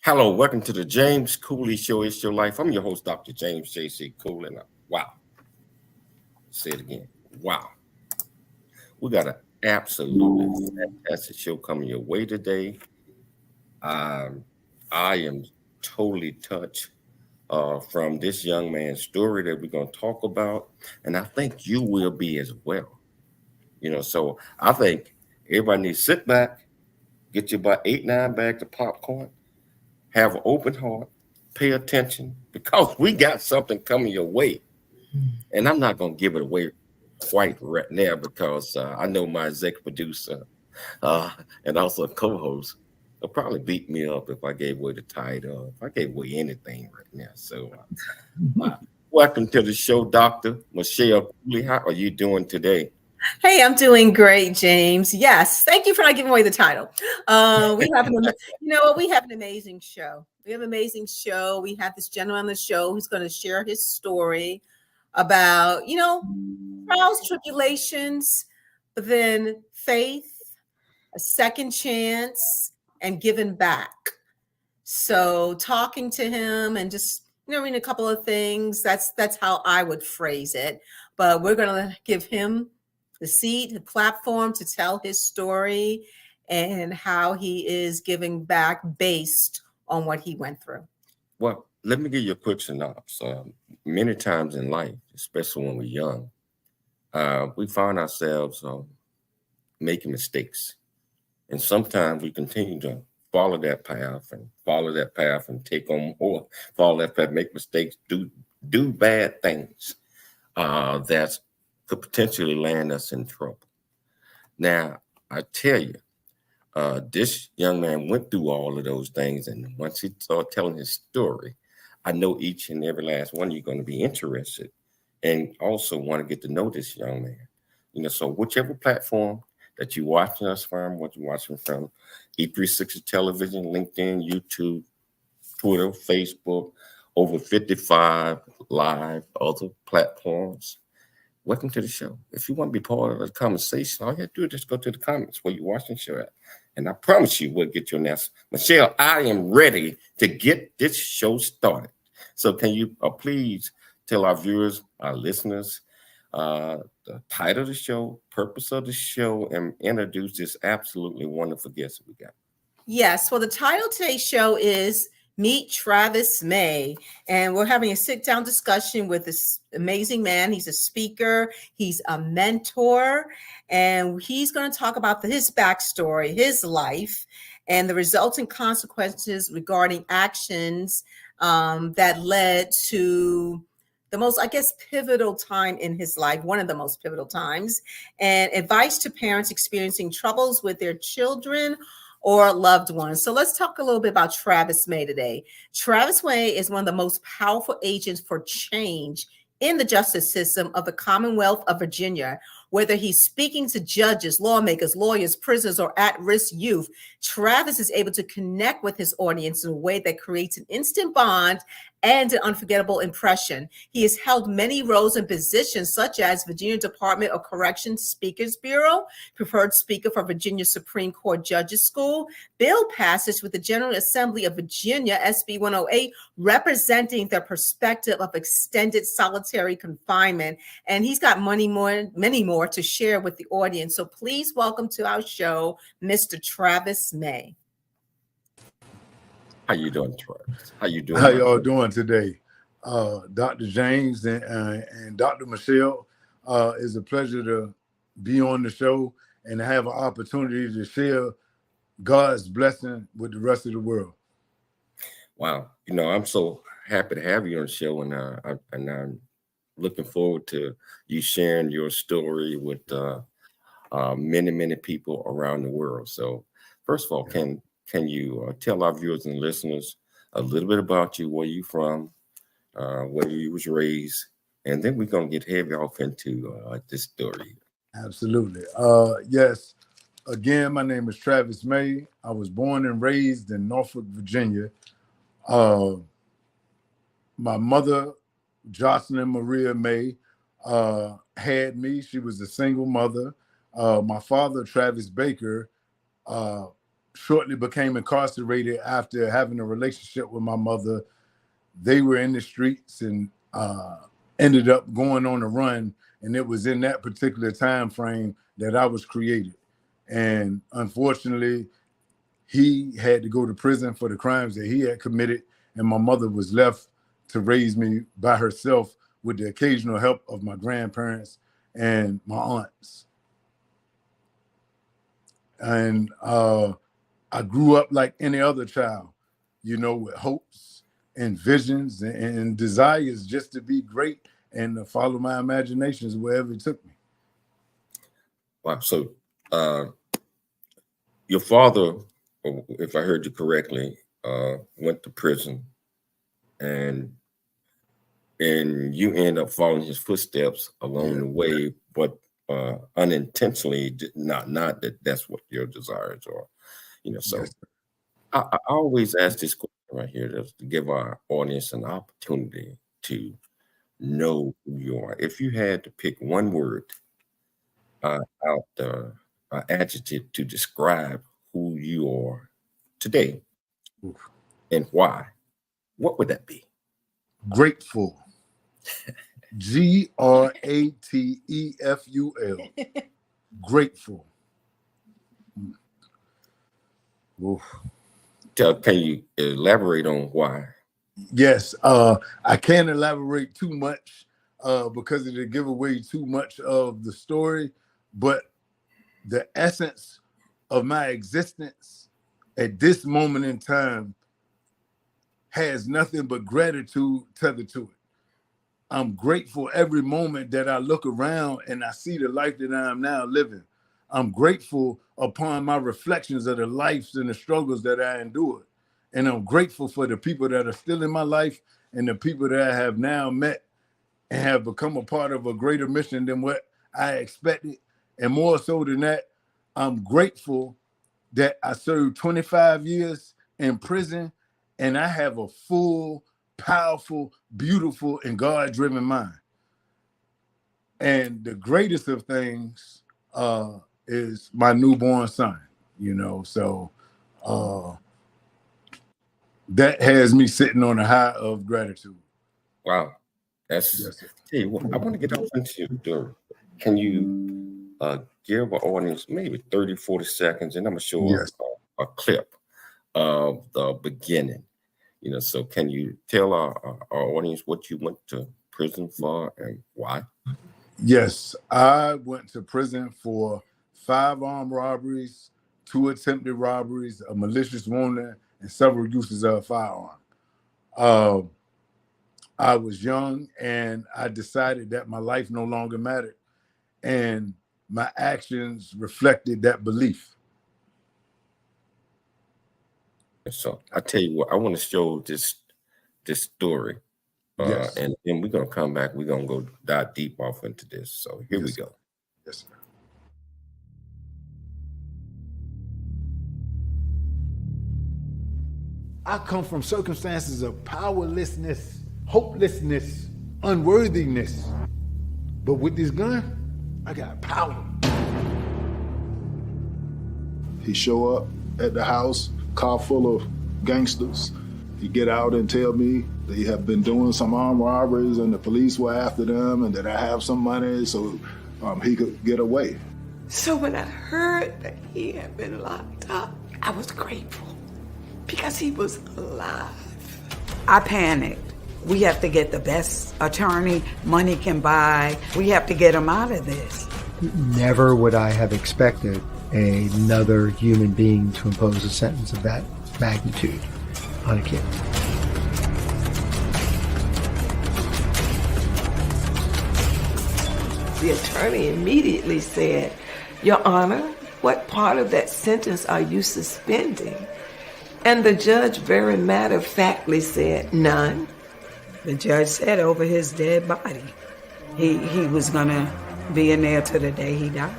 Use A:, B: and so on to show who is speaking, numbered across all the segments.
A: Hello, welcome to the James Cooley Show. It's your life. I'm your host, Dr. James J.C. Cooley. And wow, say it again. Wow, we got an absolutely fantastic show coming your way today. Um, I am totally touched from this young man's story that we're going to talk about, and I think you will be as well. So I think everybody needs to sit back, get you about 8, 9 bags of popcorn, have an open heart, pay attention because we got something coming your way. And I'm not going to give it away quite right now because I know my executive producer uh, and also co-host will probably beat me up if I gave away the title, if I gave away anything right now. So, welcome to the show, Dr. Michelle Cooley. How are you doing today?
B: Hey, I'm doing great, James. Yes, thank you for not giving away the title. We have we have an amazing show. We have an amazing show. We have this gentleman on the show who's going to share his story about, trials, tribulations, but then faith, a second chance, and giving back. So talking to him and just reading a couple of things. That's how I would phrase it. But we're going to give him the seat, the platform to tell his story and how he is giving back based on what he went through.
A: Well, let me give you a quick synopsis. Many times in life, especially when we're young, we find ourselves making mistakes. And sometimes we continue to follow that path and take on more, follow that path, make mistakes, do bad things that could potentially land us in trouble. Now, I tell you, this young man went through all of those things. And once he started telling his story, I know each and every last one of you are going to be interested and also want to get to know this young man. So whichever platform that you're watching us from, what you're watching from, E360 Television, LinkedIn, YouTube, Twitter, Facebook, over 55 live other platforms. Welcome to the show. If you want to be part of the conversation, all you have to do is just go to the comments where you're watching the show at. And I promise you we'll get your answer. Michelle, I am ready to get this show started. So can you please tell our viewers, our listeners, the title of the show, purpose of the show, and introduce this absolutely wonderful guest that we got.
B: Yes. Well, the title of today's show is Meet Travis May. And we're having a sit-down discussion with this amazing man. He's a speaker. He's a mentor. And he's going to talk about his backstory, his life, and the resulting consequences regarding actions that led to the most, pivotal time in his life, one of the most pivotal times, and advice to parents experiencing troubles with their children or loved ones. So let's talk a little bit about Travis May today. Travis May is one of the most powerful agents for change in the justice system of the Commonwealth of Virginia. Whether he's speaking to judges, lawmakers, lawyers, prisoners, or at-risk youth, Travis is able to connect with his audience in a way that creates an instant bond and an unforgettable impression. He has held many roles and positions such as Virginia Department of Corrections Speakers Bureau, preferred speaker for Virginia Supreme Court Judges School, bill passage with the General Assembly of Virginia, SB 108, representing the perspective of extended solitary confinement. And he's got many more to share with the audience. So please welcome to our show, Mr. Travis May.
A: How you doing, Travis? How you doing?
C: How y'all doing today? Dr. James and Dr. Michelle, it's a pleasure to be on the show and to have an opportunity to share God's blessing with the rest of the world.
A: Wow. I'm so happy to have you on the show, and I'm looking forward to you sharing your story with many people around the world. So first of all, can you tell our viewers and listeners a little bit about you, where you from, where you was raised, and then we're going to get heavy off into this story.
C: Absolutely. Yes. Again, my name is Travis May. I was born and raised in Norfolk, Virginia. My mother, Jocelyn Maria May, had me. She was a single mother. My father, Travis Baker, shortly became incarcerated after having a relationship with my mother. They were in the streets and ended up going on a run. And it was in that particular time frame that I was created. And unfortunately, he had to go to prison for the crimes that he had committed. And my mother was left to raise me by herself with the occasional help of my grandparents and my aunts. And I grew up like any other child, you know, with hopes and visions and desires just to be great and to follow my imaginations wherever it took me.
A: Wow. So your father, if I heard you correctly, went to prison, and you end up following his footsteps along the way, but unintentionally, not that that's what your desires are, you know. So
C: Yes.
A: I always ask this question right here to give our audience an opportunity to know who you are. If you had to pick one word out adjective to describe who you are today and why, what would that be?
C: Grateful. Grateful. Grateful. Oof.
A: Can you elaborate on why?
C: Yes, I can't elaborate too much because it'll give away too much of the story, but the essence of my existence at this moment in time has nothing but gratitude tethered to it. I'm grateful every moment that I look around and I see the life that I am now living. I'm grateful upon my reflections of the lives and the struggles that I endured. And I'm grateful for the people that are still in my life and the people that I have now met and have become a part of a greater mission than what I expected. And more so than that, I'm grateful that I served 25 years in prison and I have a full, powerful, beautiful, and God-driven mind. And the greatest of things is my newborn son, you know, so that has me sitting on a high of gratitude.
A: Wow. That's,
C: Yes,
A: hey, well, I want to get off into can you give our audience maybe 30, 40 seconds, and I'm going to show
C: yes.
A: a clip of the beginning. You know, so can you tell our audience what you went to prison for and why?
C: Yes, I went to prison for 5 armed robberies, 2 attempted robberies, a malicious wounding, and several uses of a firearm. I was young and I decided that my life no longer mattered, and my actions reflected that belief.
A: So I tell you what, I want to show this story,
C: Yes.
A: and then we're gonna come back. We're gonna go dive deep off into this. So here we
C: Yes,
A: go.
C: Yes, sir. I come from circumstances of powerlessness, hopelessness, unworthiness. But with this gun, I got power.
D: He show up at the house, car full of gangsters. He get out and tell me they have been doing some armed robberies and the police were after them and that I have some money so he could get away.
E: So when I heard that he had been locked up, I was grateful because he was alive.
F: I panicked. We have to get the best attorney money can buy. We have to get him out of this.
G: Never would I have expected another human being to impose a sentence of that magnitude on a kid.
E: The attorney immediately said, "Your Honor, what part of that sentence are you suspending?" And the judge very matter-of-factly said, "None."
F: The judge said over his dead body, he was gonna be in there till the day he died.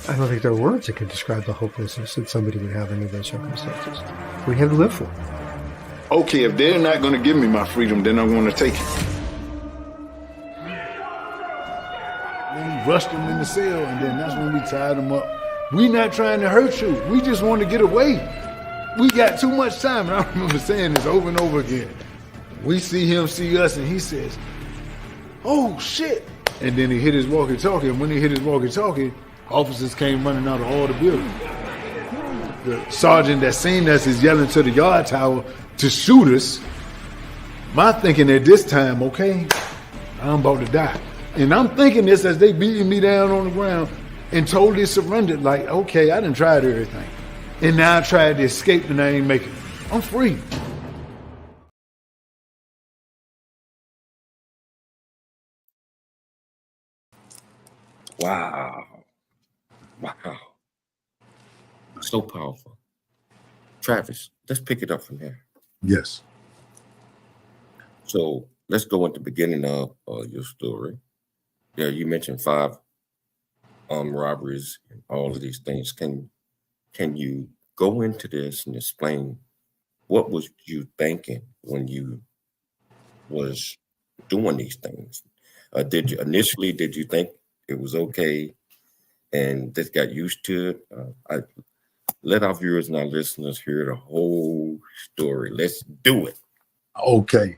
G: I don't think there are words that could describe the hopelessness that somebody would have under those circumstances. We have to live for.
D: Okay, if they're not going to give me my freedom, then I'm going to take it.
C: Then we rushed him in the cell, and then that's when we tied him up. We not trying to hurt you. We just want to get away. we got too much time. And I remember saying this over and over again. We see him see us, and he says, "Oh shit!" And then he hit his walkie-talkie. And when he hit his walkie-talkie, officers came running out of all the buildings. The sergeant that seen us is yelling to the yard tower to shoot us. My thinking at this time, okay, I'm about to die. And I'm thinking this as they beating me down on the ground and totally surrendered. Like, okay, I done tried everything. And now I tried to escape and I ain't making it. I'm free.
A: Wow. Wow. So powerful. Travis, let's pick it up from here.
C: Yes.
A: So let's go into the beginning of your story. Yeah, you mentioned 5 robberies and all of these things. Can you go into this and explain what was you thinking when you was doing these things? Did you think it was okay and just got used to it? Let our viewers and our listeners hear the whole story. Let's do it.
C: Okay.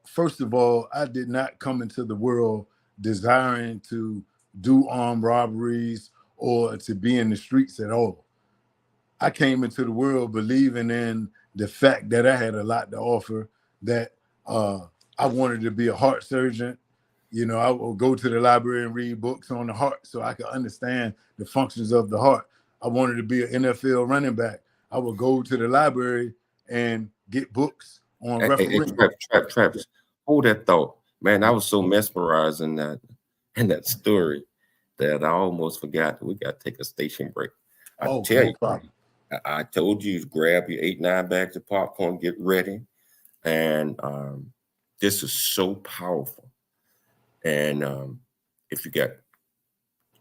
C: First of all, I did not come into the world desiring to do armed robberies or to be in the streets at all. I came into the world believing in the fact that I had a lot to offer, that I wanted to be a heart surgeon. You know, I will go to the library and read books on the heart so I could understand the functions of the heart. I wanted to be an NFL running back. I would go to the library and get books on refereeing.
A: Travis, hold that thought. Man, I was so mesmerized in that story that I almost forgot that we got to take a station break. I told you to grab your 8-9 bags of popcorn, get ready. And this is so powerful. And if you got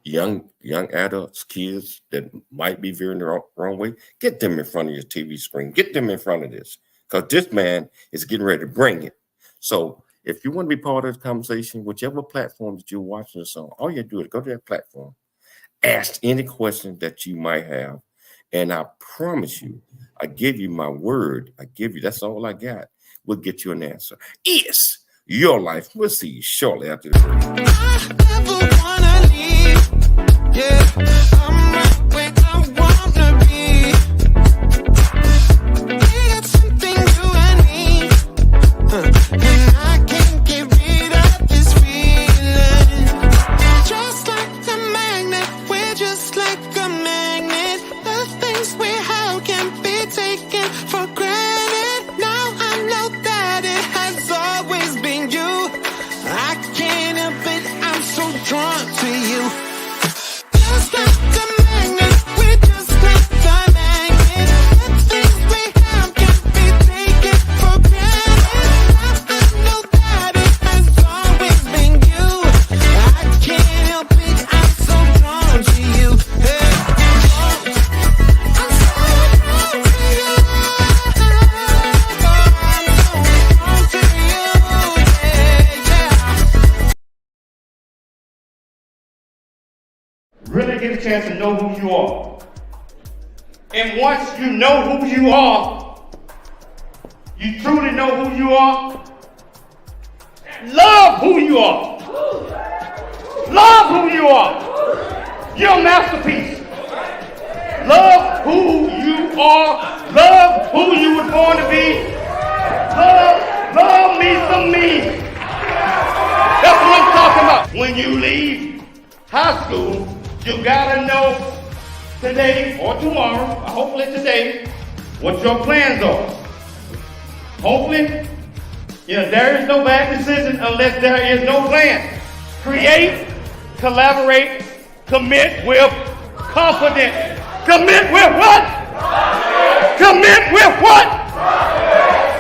A: young adults, kids that might be veering the wrong way, get them in front of your TV screen. Get them in front of this, because this man is getting ready to bring it. So if you want to be part of this conversation, whichever platform that you're watching this on, all you have to do is go to that platform, ask any question that you might have, and I promise you, I give you my word, that's all I got, we'll get you an answer. It's your life. We'll see you shortly after the break.
H: I never wanna leave. Yeah, I'm right where I wanna be. We got something you and me, and I can't get rid of this feeling. Just like a magnet, we're just like a magnet. The things we have can't be taken for granted. Now I know that it has always been you. I can't help it, I'm so drawn to you. Just like a magnet, we're just like a magnet. The things we have can't be taken for granted. Now I know that it has always been you. I can't help it, I'm so drawn to you. Hey, I'm so drawn to you. I'm so drawn to you.
I: Really get a chance to know who you are. And once you know who you are, you truly know who you are, love who you are. Love who you are. You're a masterpiece. Love who you are. Love who you were born to be. Love me some me. That's what I'm talking about. When you leave high school, you gotta know today or tomorrow, hopefully today, what your plans are. Hopefully, there is no bad decision unless there is no plan. Create, collaborate, commit with confidence. Commit with what? Commit with what?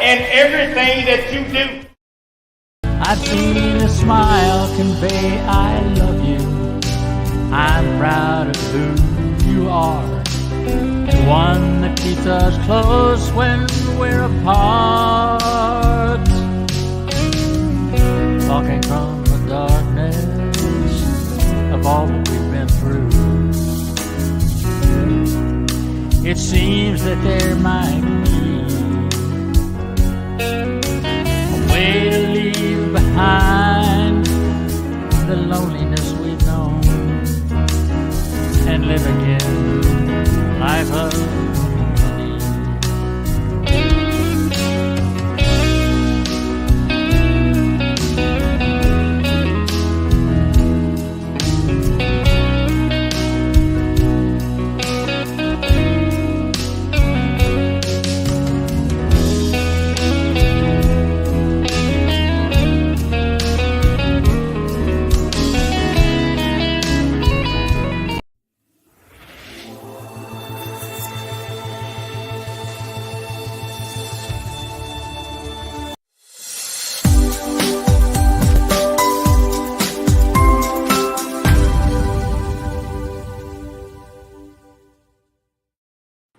I: In everything that you do.
J: I've seen a smile convey I love you. I'm proud of who you are, and one that keeps us close when we're apart. Walking from the darkness of all that we've been through, it seems that there might be a way to leave behind the loneliness we've known and live again life of many.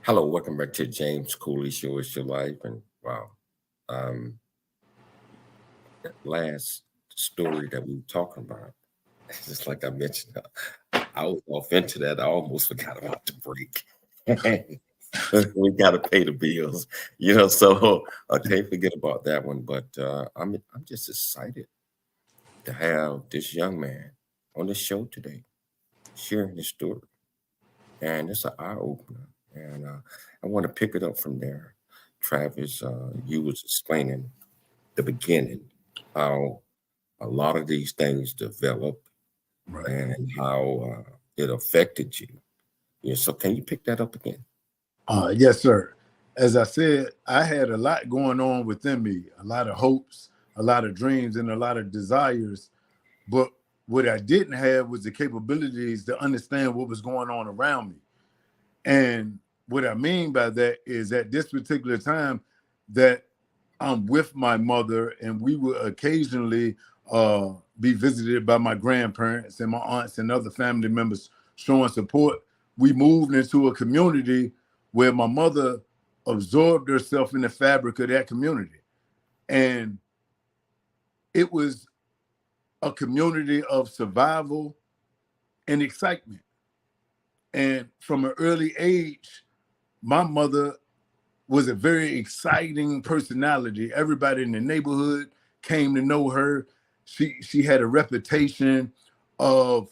A: Hello, welcome back to James Cooley Show. It's your life. And wow, that last story that we were talking about, just like I mentioned, I was off into that. I almost forgot about the break. We got to pay the bills, so I can't forget about that one. But I'm just excited to have this young man on the show today, sharing his story. And it's an eye opener. And I want to pick it up from there. Travis, you was explaining the beginning, how a lot of these things develop and how it affected you. So can you pick that up again?
C: Yes, sir. As I said, I had a lot going on within me, a lot of hopes, a lot of dreams, and a lot of desires. But what I didn't have was the capabilities to understand what was going on around me. And what I mean by that is at this particular time that I'm with my mother, and we would occasionally be visited by my grandparents and my aunts and other family members showing support. We moved into a community where my mother absorbed herself in the fabric of that community. And it was a community of survival and excitement. And from an early age, my mother was a very exciting personality. Everybody in the neighborhood came to know her. She had a reputation of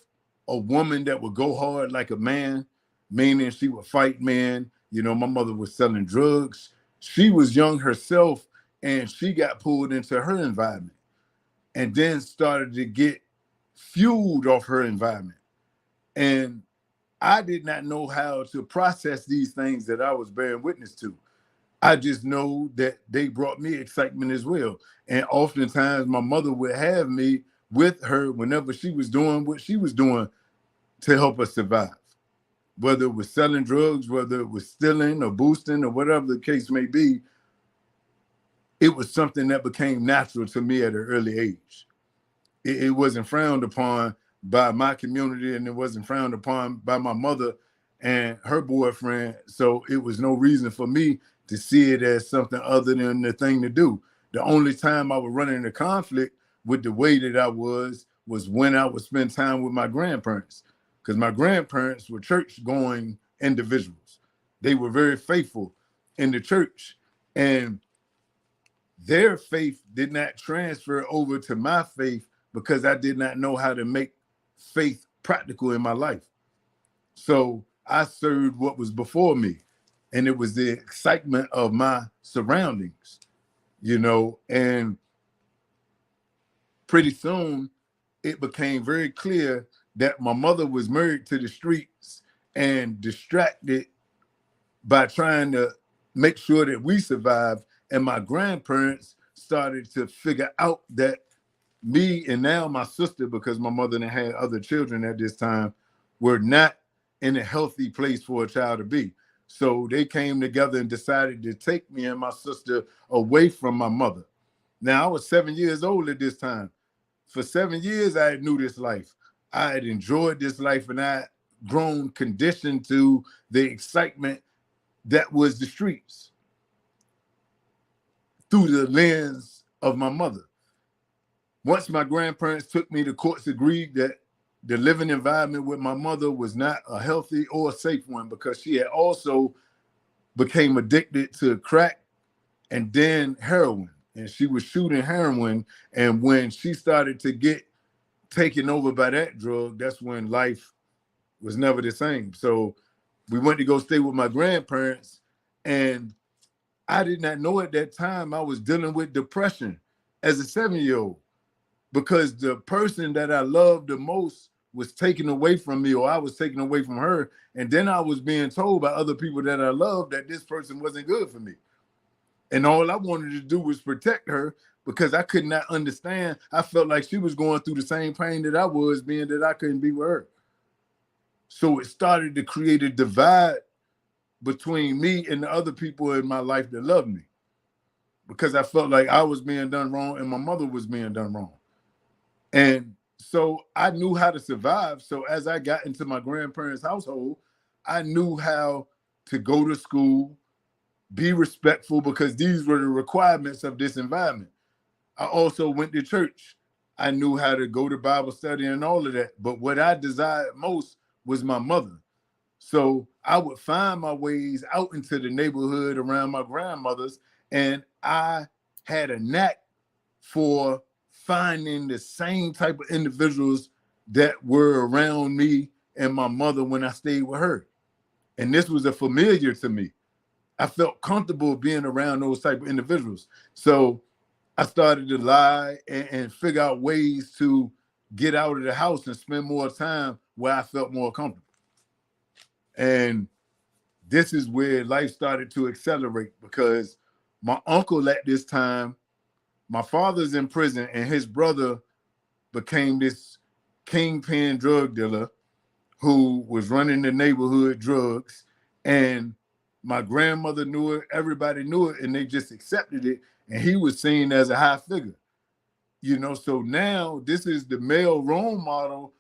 C: a woman that would go hard like a man, meaning she would fight men. My mother was selling drugs. She was young herself, and she got pulled into her environment and then started to get fueled off her environment. And I did not know how to process these things that I was bearing witness to. I just know that they brought me excitement as well. And oftentimes my mother would have me with her whenever she was doing what she was doing to help us survive. Whether it was selling drugs, whether it was stealing or boosting or whatever the case may be, it was something that became natural to me at an early age. It wasn't frowned upon by my community, and it wasn't frowned upon by my mother and her boyfriend. So it was no reason for me to see it as something other than the thing to do. The only time I would run into conflict with the way that I was when I would spend time with my grandparents, because my grandparents were church-going individuals. They were very faithful in the church, and their faith did not transfer over to my faith because I did not know how to make faith practical in my life. So I served what was before me, and it was the excitement of my surroundings, and pretty soon it became very clear that my mother was married to the streets and distracted by trying to make sure that we survived. And my grandparents started to figure out that me and now my sister, because my mother had other children at this time, were not in a healthy place for a child to be. So they came together and decided to take me and my sister away from my mother. Now, I was 7 years old at this time. For 7 years, I knew this life. I had enjoyed this life, and I had grown conditioned to the excitement that was the streets through the lens of my mother. Once my grandparents took me, the courts agreed that the living environment with my mother was not a healthy or a safe one, because she had also became addicted to crack and then heroin. And she was shooting heroin. And when she started to get taken over by that drug, that's when life was never the same. So we went to go stay with my grandparents, and I did not know at that time I was dealing with depression as a 7-year-old, because the person that I loved the most was taken away from me, or I was taken away from her. And then I was being told by other people that I loved that this person wasn't good for me. And all I wanted to do was protect her, because I could not understand. I felt like she was going through the same pain that I was, being that I couldn't be with her. So it started to create a divide between me and the other people in my life that loved me, because I felt like I was being done wrong and my mother was being done wrong. And so I knew how to survive. So as I got into my grandparents' household, I knew how to go to school, be respectful, because these were the requirements of this environment. I also went to church. I knew how to go to Bible study and all of that. But what I desired most was my mother. So I would find my ways out into the neighborhood around my grandmother's, and I had a knack for finding the same type of individuals that were around me and my mother when I stayed with her. And this was a familiar to me. I felt comfortable being around those type of individuals. So I started to lie and figure out ways to get out of the house and spend more time where I felt more comfortable. And this is where life started to accelerate, because my uncle at this time, my father's in prison, and his brother became this kingpin drug dealer who was running the neighborhood drugs. And my grandmother knew it, everybody knew it, and they just accepted it. And he was seen as a high figure. You know, so now this is the male role model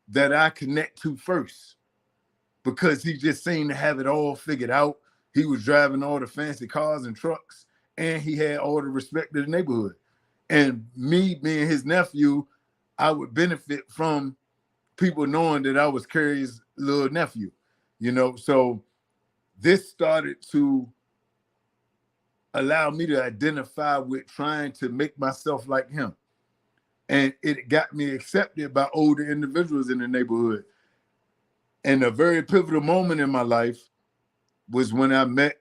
C: that I connect to first, because he just seemed to have it all figured out. He was driving all the fancy cars and trucks, and he had all the respect of the neighborhood. And me being his nephew, I would benefit from people knowing that I was Carrie's little nephew, you know. So this started to allow me to identify with trying to make myself like him. And it got me accepted by older individuals in the neighborhood. And a very pivotal moment in my life was when I met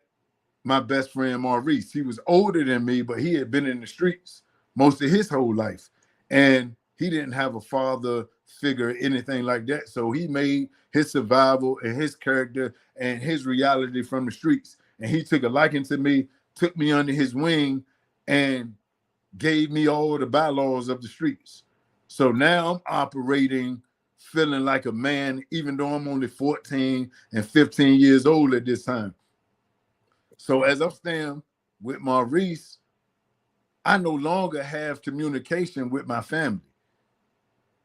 C: my best friend, Maurice. He was older than me, but he had been in the streets most of his whole life. And he didn't have a father figure, anything like that. So he made his survival and his character and his reality from the streets. And he took a liking to me, took me under his wing, and gave me all the bylaws of the streets. So now I'm operating, feeling like a man, even though I'm only 14 and 15 years old at this time. So as I'm staying with Maurice, I no longer have communication with my family,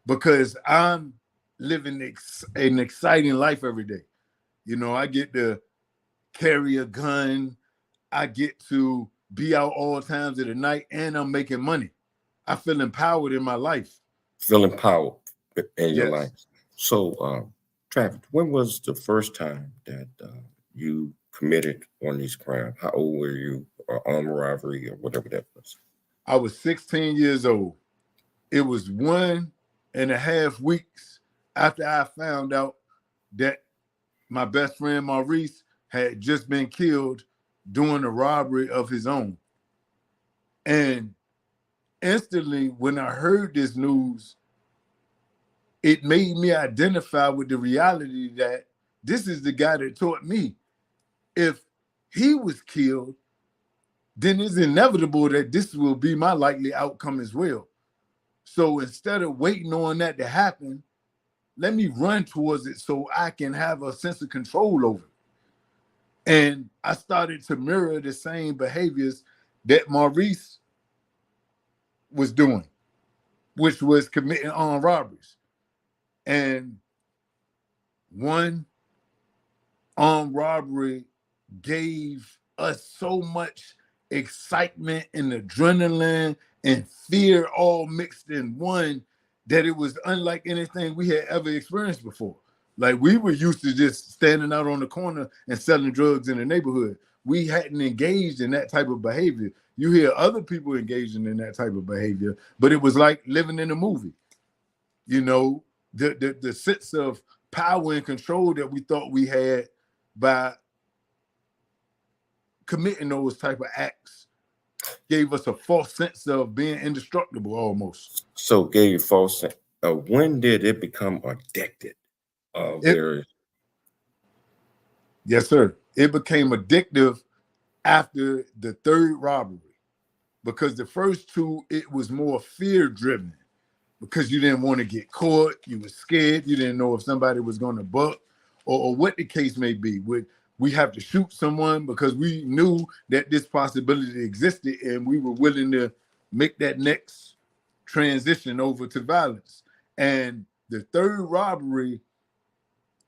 C: because I'm living an exciting life every day. You know, I get to carry a gun. I get to be out all times of the night, and I'm making money. I feel empowered in my life.
A: Feel empowered in your
C: Yes.
A: life. So, Travis, when was the first time that you committed one of these crimes? How old were you, or armed robbery, or whatever that was?
C: I was 16 years old. It was 1.5 weeks after I found out that my best friend Maurice had just been killed doing a robbery of his own. And instantly, when I heard this news, it made me identify with the reality that this is the guy that taught me. If he was killed, then it's inevitable that this will be my likely outcome as well. So instead of waiting on that to happen, let me run towards it so I can have a sense of control over it. And I started to mirror the same behaviors that Maurice was doing, which was committing armed robberies. And one armed robbery gave us so much excitement and adrenaline and fear all mixed in one that it was unlike anything we had ever experienced before. Like, we were used to just standing out on the corner and selling drugs in the neighborhood. we hadn't engaged in that type of behavior. You hear other people engaging in that type of behavior, but it was like living in a movie. You know, the sense of power and control that we thought we had by committing those type of acts gave us a false sense of being indestructible almost.
A: So gave you false sense. When did it become addicted?
C: Yes, sir. It became addictive after the third robbery, because the first two, it was more fear-driven because you didn't want to get caught. You were scared. You didn't know if somebody was going to buck or what the case may be. Would we have to shoot someone because we knew that this possibility existed and we were willing to make that next transition over to violence. And the third robbery,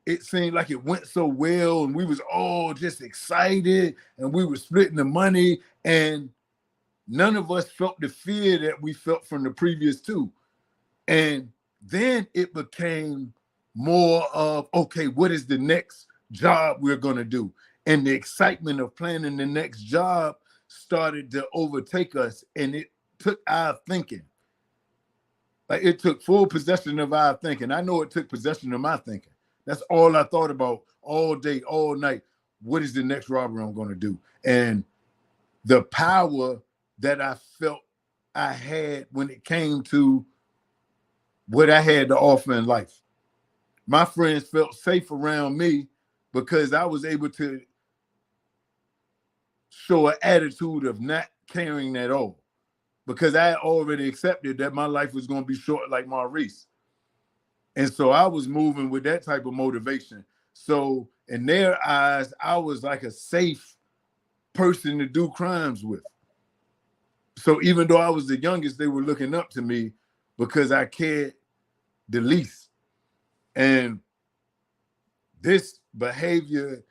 C: it seemed like it went so well and we was all just excited and we were splitting the money and none of us felt the fear that we felt from the previous two. And then it became more of, okay, what is the next job we're going to do? And the excitement of planning the next job started to overtake us, and it took our thinking. Like, it took full possession of our thinking. I know it took possession of my thinking. That's all I thought about all day, all night. What is the next robbery I'm going to do? And the power that I felt I had when it came to what I had to offer in life. My friends felt safe around me because I was able to show an attitude of not caring at all, because I had already accepted that my life was going to be short like Maurice. And so I was moving with that type of motivation. So in their eyes, I was like a safe person to do crimes with. So even though I was the youngest, they were looking up to me because I cared the least. And this behavior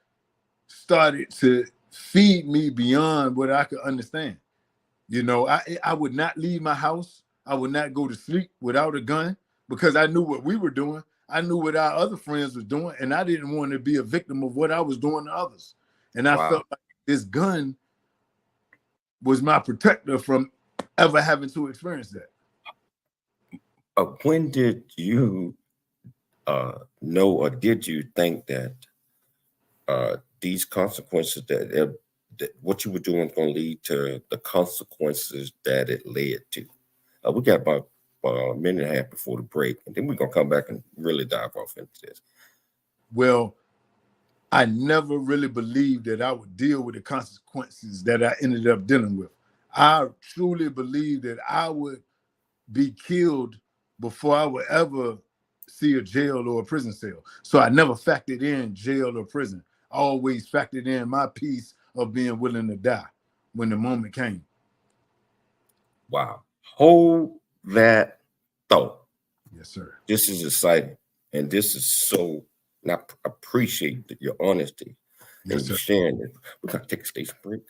C: started to feed me beyond what I could understand. You know, I would not leave my house. I would not go to sleep without a gun because I knew what we were doing. I knew what our other friends were doing, and I didn't want to be a victim of what I was doing to others. And I felt like this gun was my protector from ever having to experience that.
A: When did you know, or did you think that these consequences, that what you were doing was going to lead to the consequences that it led to? We got about a minute and a half before the break, and then we're going to come back and really dive off into this.
C: Well, I never really believed that I would deal with the consequences that I ended up dealing with. I truly believed that I would be killed before I would ever see a jail or a prison cell. So I never factored in jail or prison. I always factored in my piece of being willing to die when the moment came.
A: Wow. Hold that thought.
C: Yes, sir.
A: This is exciting. And this is so, and I appreciate your honesty and you sharing it. We're going to take a station break.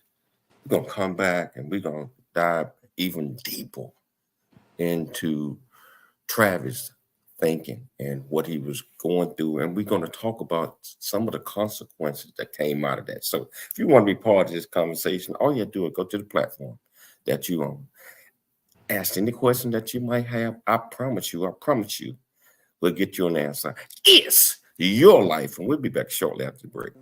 A: We're going to come back and we're going to dive even deeper into Travis' thinking and what he was going through. And we're going to talk about some of the consequences that came out of that. So if you want to be part of this conversation, all you have to do is go to the platform that you own. Ask any question that you might have. I promise you, we'll get you an answer. It's your life. And we'll be back shortly after the break.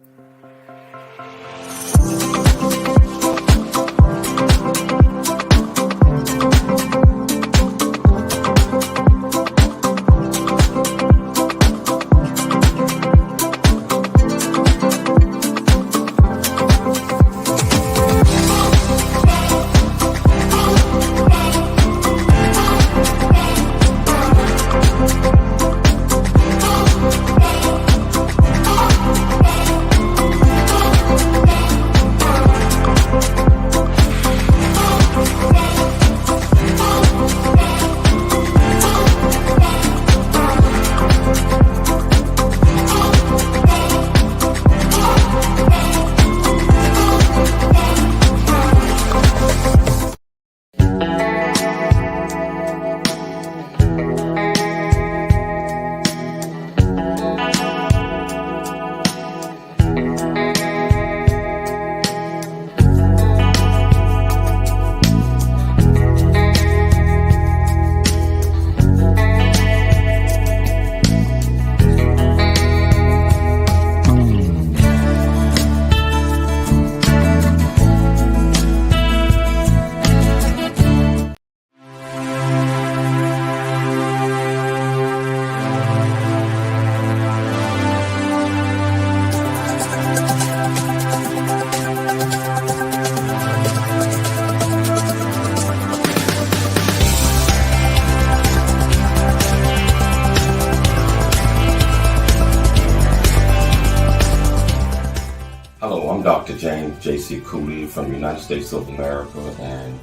A: J.C. 𝐂𝐎𝐍𝐶 from the United States of America, and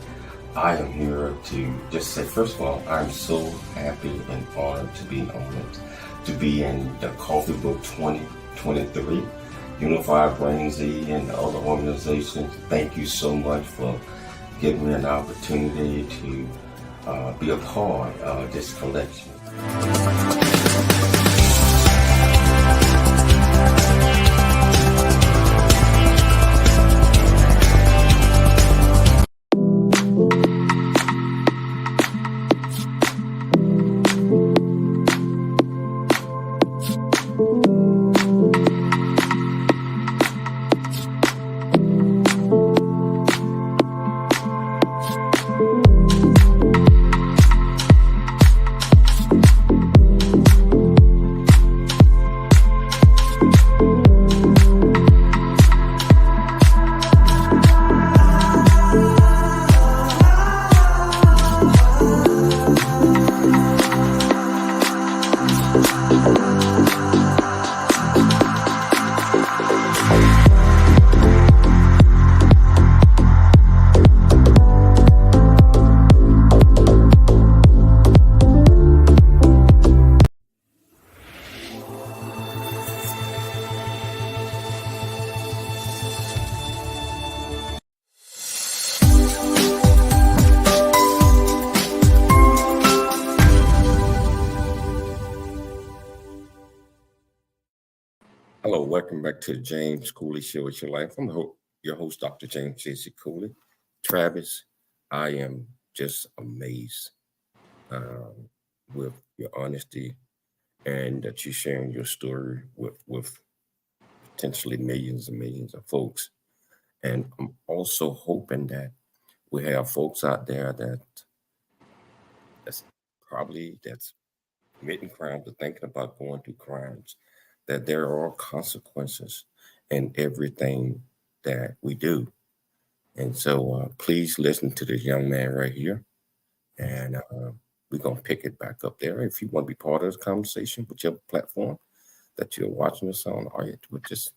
A: I am here to just say, first of all, I'm so happy and honored to be in the Coffee Book 2023, Unified Brain Z and the other organizations. Thank you so much for giving me an opportunity to be a part of this collection. Hello, welcome back to the James Cooley Show. It's your life. I'm your host, Dr. James J.C. Cooley. Travis, I am just amazed with your honesty and that you're sharing your story with potentially millions and millions of folks. And I'm also hoping that we have folks out there that's committing crimes or thinking about going through crimes, that there are consequences in everything that we do. And so please listen to this young man right here. And we're going to pick it back up there. If you want to be part of this conversation, whichever platform that you're watching us on, or you would just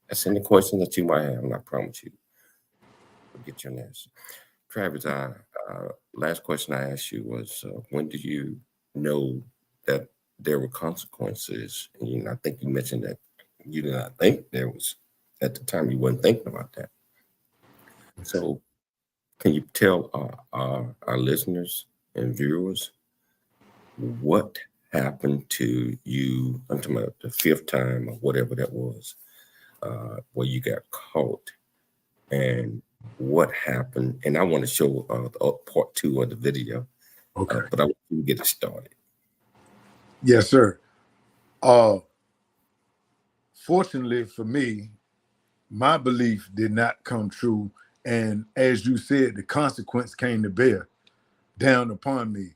A: ask any questions that you might have, and I promise you we'll get you an answer. Travis, last question I asked you was, when did you know that there were consequences? And I think you mentioned that you did not think there was, at the time you weren't thinking about that. So can you tell our listeners and viewers what happened to you, I'm talking about the fifth time or whatever that was, where you got caught, and what happened? And I want to show part 2 of the video,
C: Okay.
A: but I want you to get it started.
C: Yes, sir. Fortunately for me, my belief did not come true. And as you said, the consequence came to bear down upon me.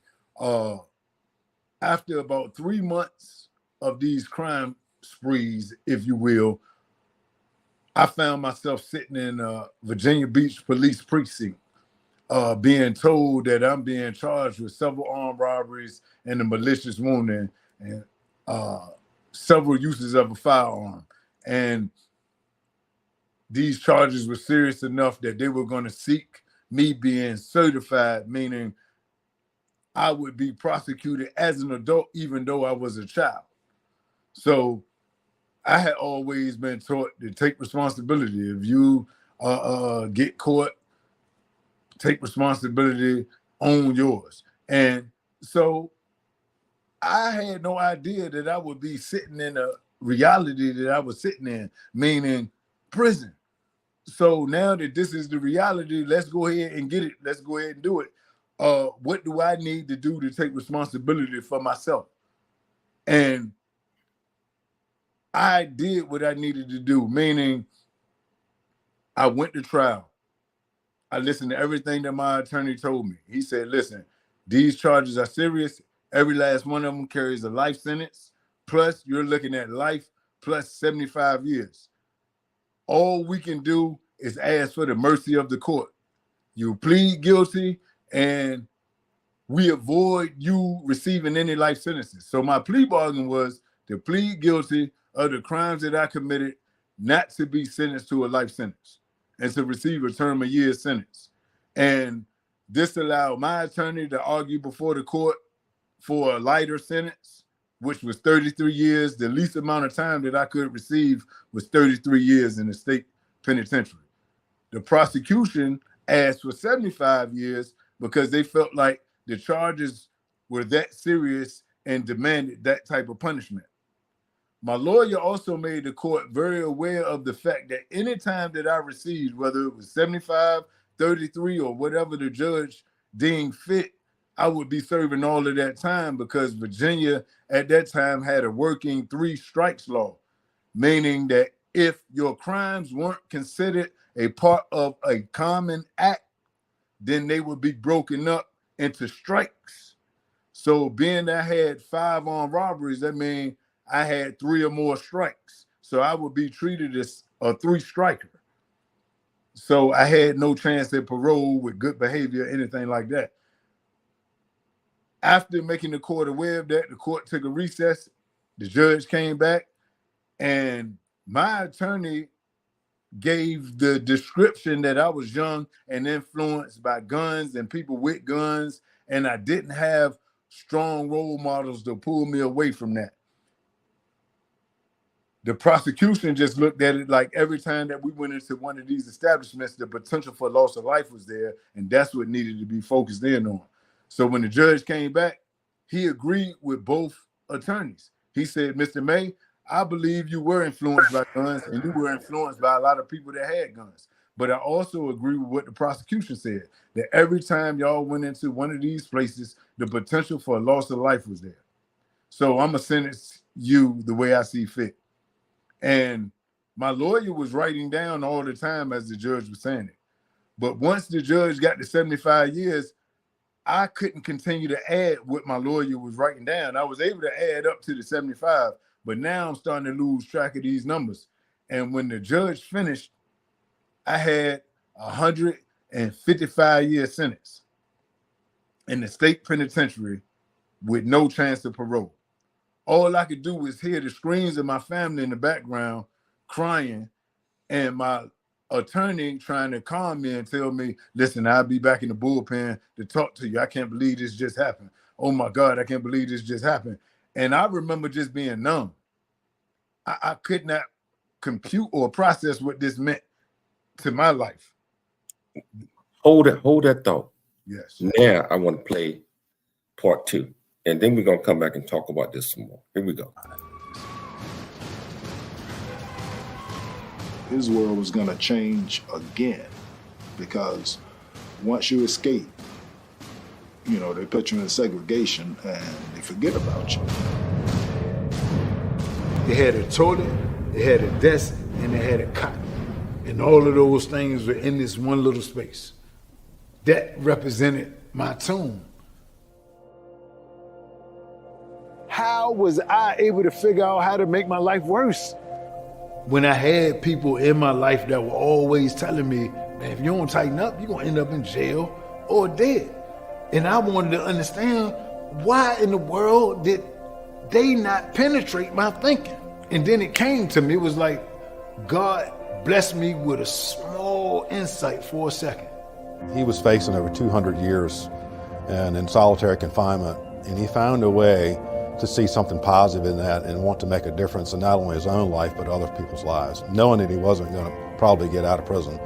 C: After about 3 months of these crime sprees, if you will, I found myself sitting in Virginia Beach Police Precinct, being told that I'm being charged with several armed robberies and a malicious wounding and several uses of a firearm. And these charges were serious enough that they were going to seek me being certified, meaning I would be prosecuted as an adult, even though I was a child. So I had always been taught to take responsibility. If you get caught, take responsibility, own yours. And so I had no idea that I would be sitting in a reality that I was sitting in, meaning prison. So now that this is the reality, let's go ahead and get it. Let's go ahead and do it. What do I need to do to take responsibility for myself? And I did what I needed to do, meaning I went to trial. I listened to everything that my attorney told me. He said, listen, these charges are serious. Every last one of them carries a life sentence. Plus, you're looking at life plus 75 years. All we can do is ask for the mercy of the court. You plead guilty, and we avoid you receiving any life sentences. So my plea bargain was to plead guilty of the crimes that I committed, not to be sentenced to a life sentence. and to receive a term of year sentence. And this allowed my attorney to argue before the court for a lighter sentence, which was 33 years. The least amount of time that I could receive was 33 years in the state penitentiary. The prosecution asked for 75 years because they felt like the charges were that serious and demanded that type of punishment. My lawyer also made the court very aware of the fact that any time that I received, whether it was 75, 33, or whatever the judge deemed fit, I would be serving all of that time, because Virginia at that time had a working 3 strikes law, meaning that if your crimes weren't considered a part of a common act, then they would be broken up into strikes. So being that I had 5 armed robberies, that means I had 3 or more strikes. So I would be treated as a 3 striker. So I had no chance at parole with good behavior, anything like that. After making the court aware of that, the court took a recess. The judge came back, and my attorney gave the description that I was young and influenced by guns and people with guns, and I didn't have strong role models to pull me away from that. The prosecution just looked at it like every time that we went into one of these establishments, the potential for loss of life was there, and that's what needed to be focused in on. So when the judge came back, he agreed with both attorneys. He said, Mr. May, I believe you were influenced by guns, and you were influenced by a lot of people that had guns. But I also agree with what the prosecution said, that every time y'all went into one of these places, the potential for a loss of life was there. So I'm going to sentence you the way I see fit. And my lawyer was writing down all the time as the judge was saying it. But once the judge got to 75 years, I couldn't continue to add what my lawyer was writing down. I was able to add up to the 75, but now I'm starting to lose track of these numbers. And when the judge finished, I had a 155-year sentence in the state penitentiary with no chance of parole. All I could do was hear the screams of my family in the background crying, and my attorney trying to calm me and tell me, listen, I'll be back in the bullpen to talk to you. I can't believe this just happened. Oh my God, I can't believe this just happened. And I remember just being numb. I could not compute or process what this meant to my life.
A: Hold that thought.
C: Yes.
A: Now I want to play part 2. And then we're going to come back and talk about this some more. Here we go.
D: His world was going to change again, because once you escape, you know, they put you in segregation and they forget about you.
C: They had a toilet, they had a desk, and they had a cot. And all of those things were in this one little space. That represented my tomb. How was I able to figure out how to make my life worse? When I had people in my life that were always telling me, man, if you don't tighten up, you're gonna end up in jail or dead. And I wanted to understand, why in the world did they not penetrate my thinking? And then it came to me, it was like God blessed me with a small insight for a second.
K: He was facing over 200 years and in solitary confinement, and he found a way to see something positive in that and want to make a difference in not only his own life, but other people's lives, knowing that he wasn't going to probably get out of prison.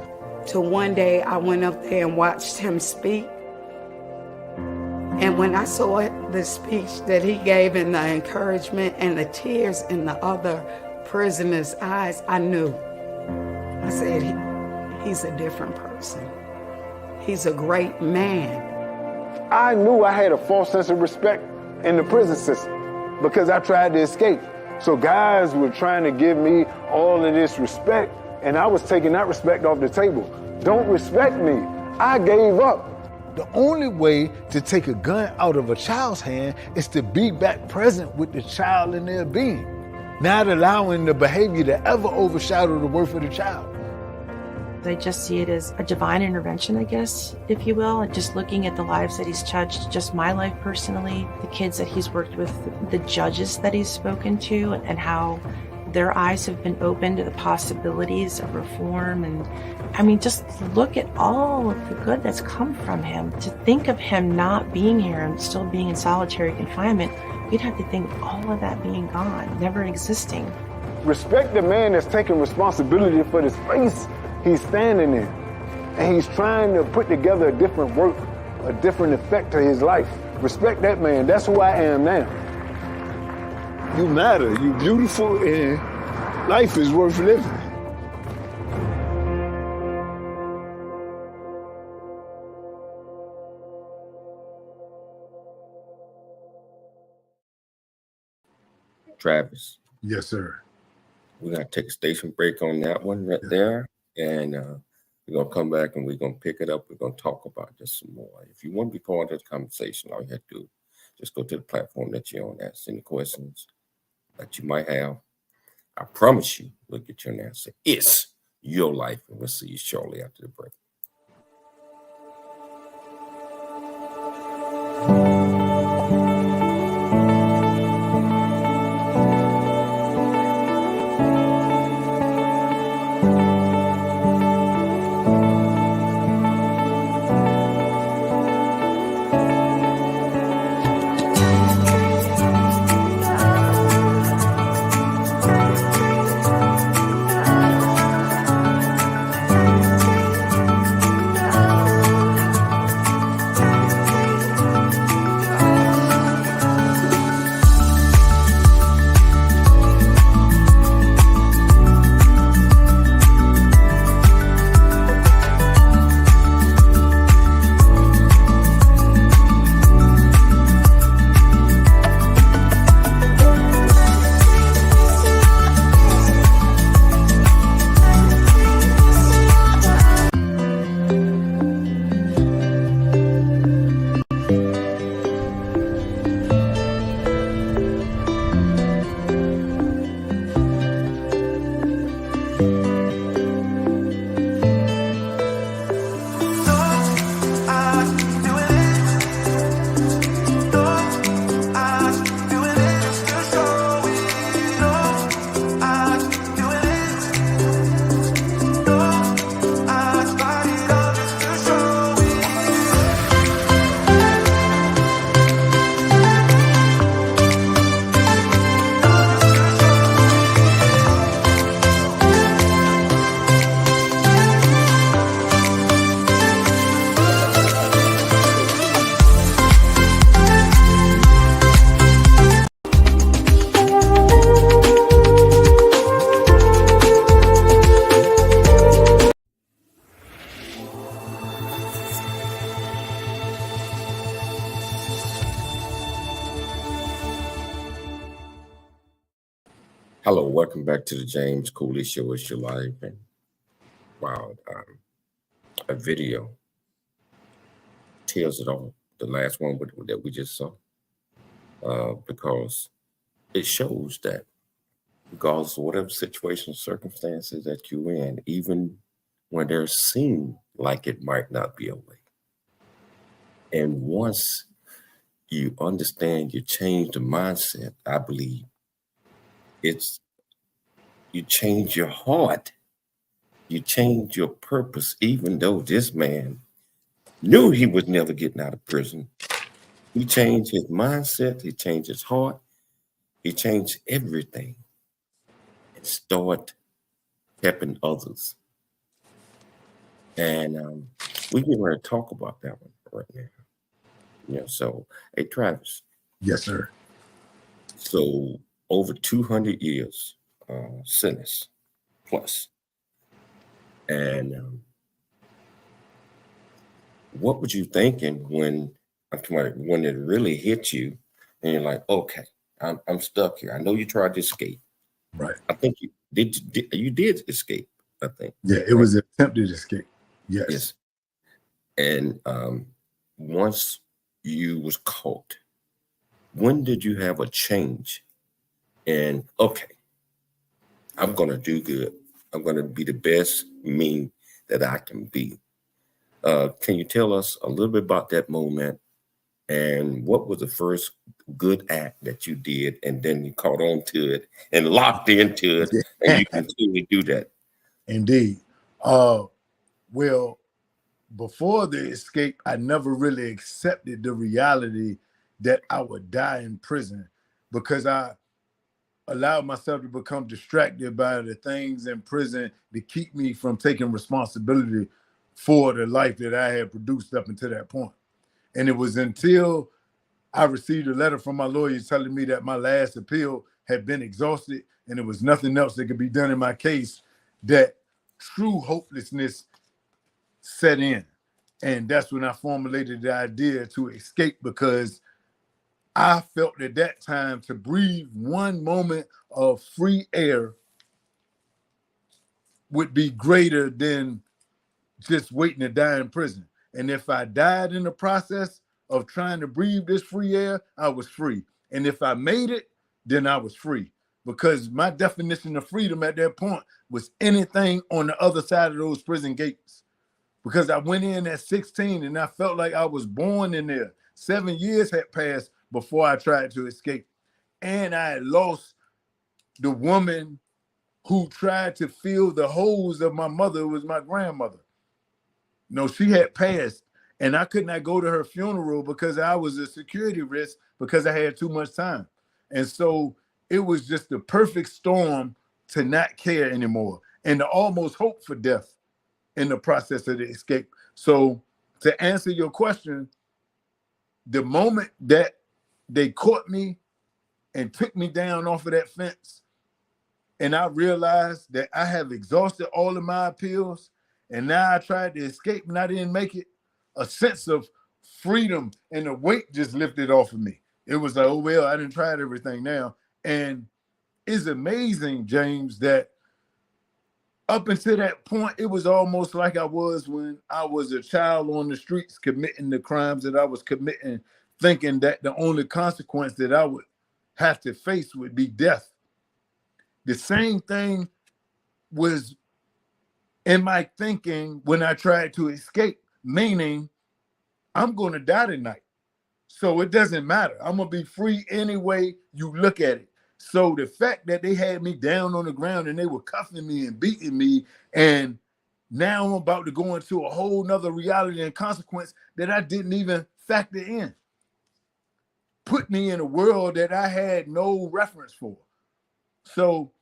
F: So one day I went up there and watched him speak. And when I saw the speech that he gave and the encouragement and the tears in the other prisoners' eyes, I knew. I said, he's a different person. He's a great man.
C: I knew I had a false sense of respect in the prison system because I tried to escape. So guys were trying to give me all of this respect, and I was taking that respect off the table. Don't respect me. I gave up. The only way to take a gun out of a child's hand is to be back present with the child in their being, not allowing the behavior to ever overshadow the worth of the child.
L: I just see it as a divine intervention, I guess, if you will, and just looking at the lives that he's touched, just my life personally, the kids that he's worked with, the judges that he's spoken to, and how their eyes have been opened to the possibilities of reform. And I mean, just look at all of the good that's come from him. To think of him not being here and still being in solitary confinement, you'd have to think of all of that being gone, never existing.
M: Respect the man that's taking responsibility for the space he's standing in. And he's trying to put together a different work, a different effect to his life. Respect that man. That's who I am now. You matter. You beautiful, and life is worth living.
A: Travis.
C: Yes, sir.
A: We're going to take a station break on that one right there. And we're going to come back and we're going to pick it up. We're going to talk about this some more. If you want to be part of the conversation, all you have to do, just go to the platform that you're on, ask any questions that you might have. I promise you, we'll get you an answer. It's your life. And we'll see you shortly after the break. Hello, welcome back to the James Cooley Show. It's your life. And wow, a video tells it all. The last one that we just saw, because it shows that regardless of whatever situation, circumstances that you're in, even when there seem like it might not be a way, and once you understand, you change the mindset, I believe you change your heart, you change your purpose. Even though this man knew he was never getting out of prison, he changed his mindset, he changed his heart, he changed everything and start helping others. And we get ready to talk about that one right now. So, hey, Travis.
C: Yes, sir.
A: So over 200 years sentence plus. And what were you thinking when it really hit you and you're like, okay, I'm stuck here. I know you tried to escape.
C: Right.
A: I think you did escape, I think.
C: Yeah, it was an attempted escape. Yes.
A: And once you was caught, when did you have a change? And okay, I'm going to do good. I'm going to be the best me that I can be. Can you tell us a little bit about that moment And what was the first good act that you did, and then you caught on to it and locked into it, and you continue to do that?
C: Indeed. Well, before the escape, I never really accepted the reality that I would die in prison, because I allowed myself to become distracted by the things in prison to keep me from taking responsibility for the life that I had produced up until that point. And it was until I received a letter from my lawyer telling me that my last appeal had been exhausted and there was nothing else that could be done in my case that true hopelessness set in. And that's when I formulated the idea to escape, because I felt at that time to breathe one moment of free air would be greater than just waiting to die in prison. And if I died in the process of trying to breathe this free air, I was free. And if I made it, then I was free. Because my definition of freedom at that point was anything on the other side of those prison gates. Because I went in at 16 and I felt like I was born in there. 7 years had passed before I tried to escape. And I had lost the woman who tried to fill the holes of my mother, who was my grandmother. No, she had passed, and I could not go to her funeral because I was a security risk because I had too much time. And so it was just the perfect storm to not care anymore and to almost hope for death in the process of the escape. So to answer your question, the moment that they caught me and took me down off of that fence, and I realized that I have exhausted all of my appeals, and now I tried to escape and I didn't make it, a sense of freedom and the weight just lifted off of me. It was like, oh, well, I didn't try everything now. And it's amazing, James, that up until that point, it was almost like I was when I was a child on the streets committing the crimes that I was committing, thinking that the only consequence that I would have to face would be death. The same thing was in my thinking when I tried to escape, meaning I'm going to die tonight. So it doesn't matter. I'm going to be free any way you look at it. So the fact that they had me down on the ground and they were cuffing me and beating me, and now I'm about to go into a whole nother reality and consequence that I didn't even factor in, put me in a world that I had no reference for. So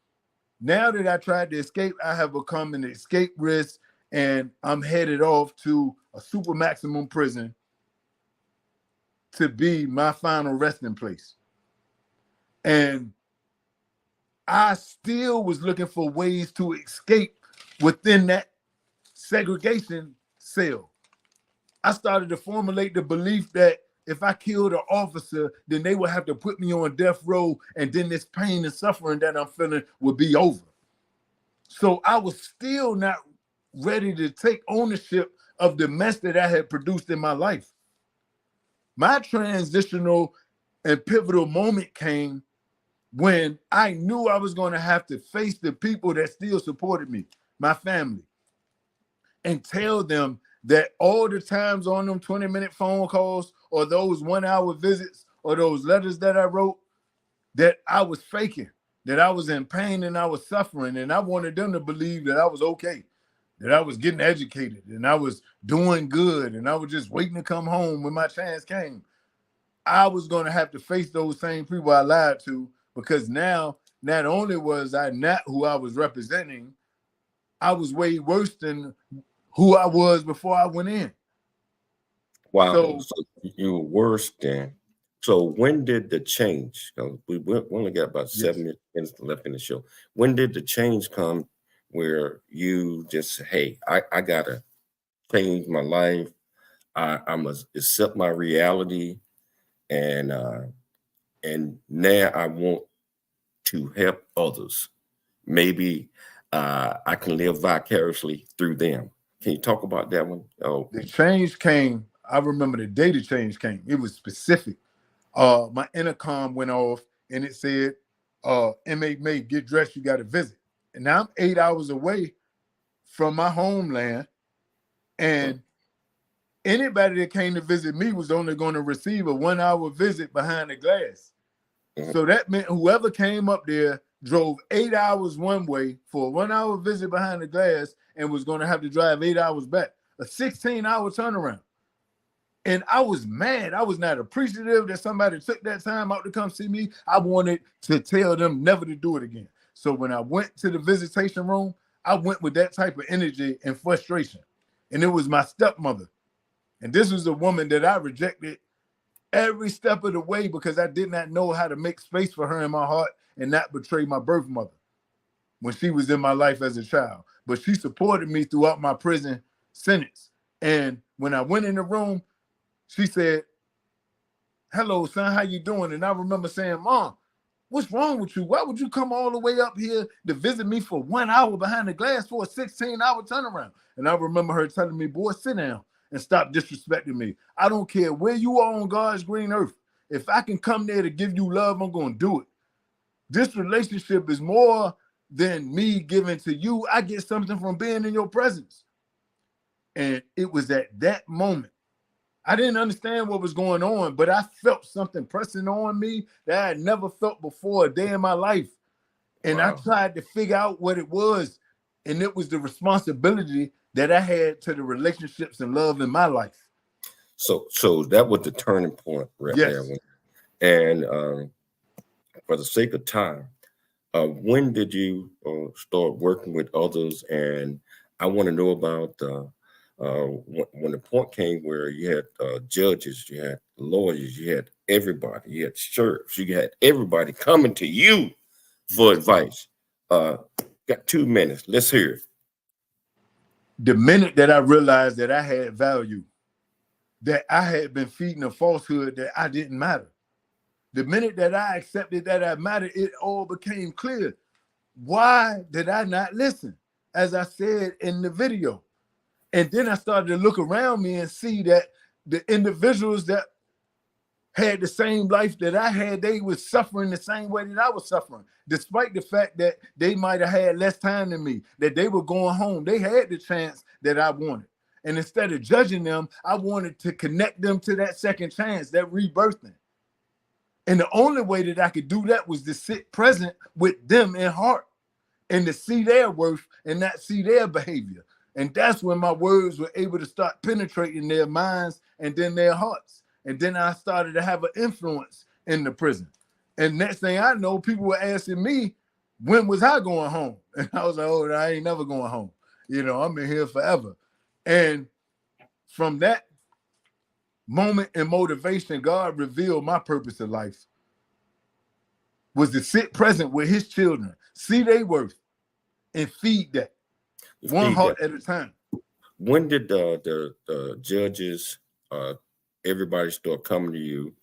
C: now that I tried to escape, I have become an escape risk, and I'm headed off to a super maximum prison to be my final resting place. And I still was looking for ways to escape within that segregation cell. I started to formulate the belief that if I killed an officer, then they would have to put me on death row, and then this pain and suffering that I'm feeling would be over. So I was still not ready to take ownership of the mess that I had produced in my life. My transitional and pivotal moment came when I knew I was going to have to face the people that still supported me, my family, and tell them that all the times on them 20-minute phone calls or those 1-hour visits or those letters that I wrote, that I was faking, that I was in pain and I was suffering, and I wanted them to believe that I was okay, that I was getting educated and I was doing good and I was just waiting to come home when my chance came. I was going to have to face those same people I lied to, because now not only was I not who I was representing, I was way worse than who I was before I went in.
A: Wow. So you were worse than. So when did the change? We only got about 7 minutes left in the show. When did the change come where you just, hey, I got to change my life. I must accept my reality. And now I want to help others. Maybe I can live vicariously through them. Can you talk about that one? Oh,
C: the change came. I remember the day the change came. It was specific. My intercom went off and it said, inmate May, get dressed, you got a visit. And now I'm 8 hours away from my homeland. And anybody that came to visit me was only going to receive a 1 hour visit behind the glass. So that meant whoever came up there drove 8 hours one way for a 1 hour visit behind the glass and was going to have to drive 8 hours back, a 16-hour turnaround. And I was mad. I was not appreciative that somebody took that time out to come see me. I wanted to tell them never to do it again. So when I went to the visitation room, I went with that type of energy and frustration. And it was my stepmother. And this was a woman that I rejected every step of the way because I did not know how to make space for her in my heart and not betray my birth mother when she was in my life as a child. But she supported me throughout my prison sentence. And when I went in the room, she said, "Hello, son, how you doing?" And I remember saying, "Mom, what's wrong with you? Why would you come all the way up here to visit me for 1 hour behind the glass for a 16-hour turnaround?" And I remember her telling me, "Boy, sit down and stop disrespecting me. I don't care where you are on God's green earth. If I can come there to give you love, I'm going to do it. This relationship is more than me giving to you. I get something from being in your presence." And it was at that moment, I didn't understand what was going on, but I felt something pressing on me that I had never felt before a day in my life. And I tried to figure out what it was. And it was the responsibility that I had to the relationships and love in my life.
A: So that was the turning point right there. And for the sake of time, when did you start working with others? And I want to know about when the point came where you had judges, you had lawyers, you had everybody, you had sheriffs, you had everybody coming to you for advice. Got 2 minutes. Let's hear it.
C: The minute that I realized that I had value, that I had been feeding a falsehood that I didn't matter. The minute that I accepted that I mattered, it all became clear. Why did I not listen? As I said in the video. And then I started to look around me and see that the individuals that had the same life that I had, they were suffering the same way that I was suffering, despite the fact that they might have had less time than me, that they were going home. They had the chance that I wanted. And instead of judging them, I wanted to connect them to that second chance, that rebirthing. And the only way that I could do that was to sit present with them in heart and to see their worth and not see their behavior. And that's when my words were able to start penetrating their minds and then their hearts. And then I started to have an influence in the prison. And next thing I know, people were asking me, when was I going home? And I was like, oh, I ain't never going home. You know, I'm in here forever. And from that moment and motivation, God revealed my purpose in life was to sit present with his children, see their worth, and feed that. One heart at a time.
A: When did the judges, everybody start coming to you?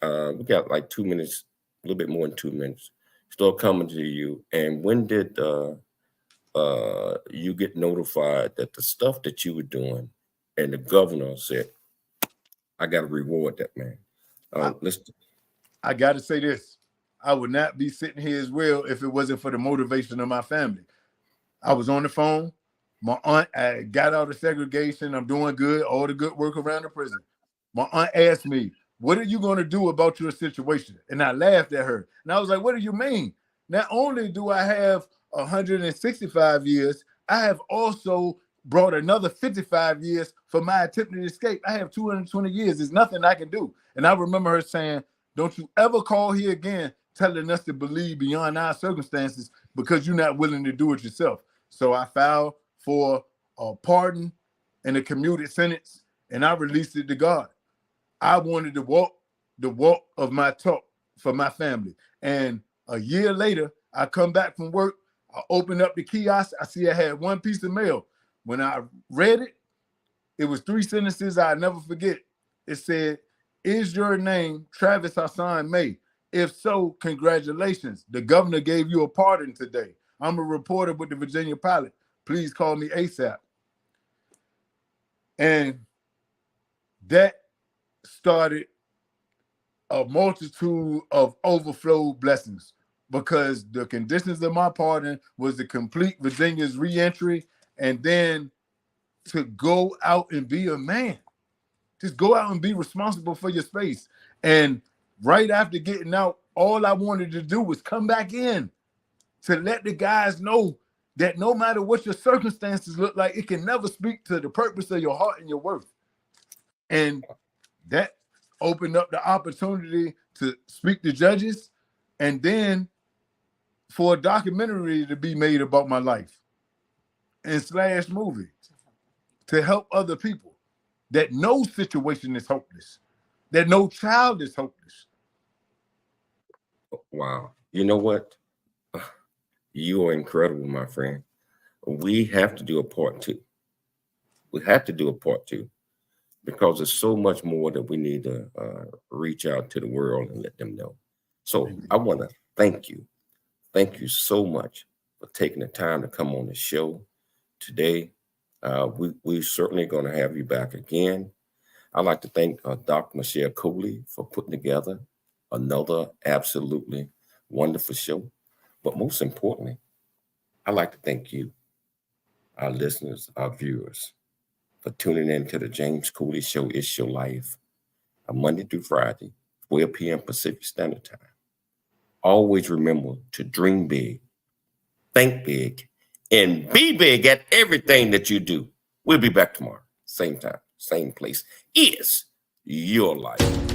A: We got like 2 minutes, a little bit more than 2 minutes. Start coming to you, and when did you get notified that the stuff that you were doing, and the governor said, "I got to reward that man"?
C: I got to say this: I would not be sitting here as well if it wasn't for the motivation of my family. I was on the phone. My aunt, I got out of segregation. I'm doing good, all the good work around the prison. My aunt asked me, "What are you going to do about your situation?" And I laughed at her. And I was like, "What do you mean? Not only do I have 165 years, I have also brought another 55 years for my attempted escape. I have 220 years. There's nothing I can do." And I remember her saying, "Don't you ever call here again telling us to believe beyond our circumstances because you're not willing to do it yourself." So I filed for a pardon and a commuted sentence, and I released it to God. I wanted to walk the walk of my talk for my family. And a year later, I come back from work, I open up the kiosk, I see I had one piece of mail. When I read it, it was 3 sentences I'll never forget. It said, "Is your name Travis Hassan May? If so, congratulations. The governor gave you a pardon today. I'm a reporter with the Virginia Pilot. Please call me ASAP." And that started a multitude of overflow blessings because the conditions of my pardon was to complete Virginia's reentry and then to go out and be a man. Just go out and be responsible for your space. And right after getting out, all I wanted to do was come back in to let the guys know that no matter what your circumstances look like, it can never speak to the purpose of your heart and your worth. And that opened up the opportunity to speak to judges, and then for a documentary to be made about my life and / movie to help other people that no situation is hopeless, that no child is hopeless.
A: Wow. You know what? You are incredible, my friend. We have to do a part 2. We have to do a part 2 because there's so much more that we need to reach out to the world and let them know. So I want to thank you. Thank you so much for taking the time to come on the show today. We're certainly going to have you back again. I'd like to thank Dr. 𝐂𝐎𝐍𝐄𝐂𝐓 for putting together another absolutely wonderful show. But most importantly, I'd like to thank you, our listeners, our viewers, for tuning in to the James Cooley Show. It's Your Life, Monday through Friday, 12 p.m. Pacific Standard Time. Always remember to dream big, think big, and be big at everything that you do. We'll be back tomorrow, same time, same place. It's your life.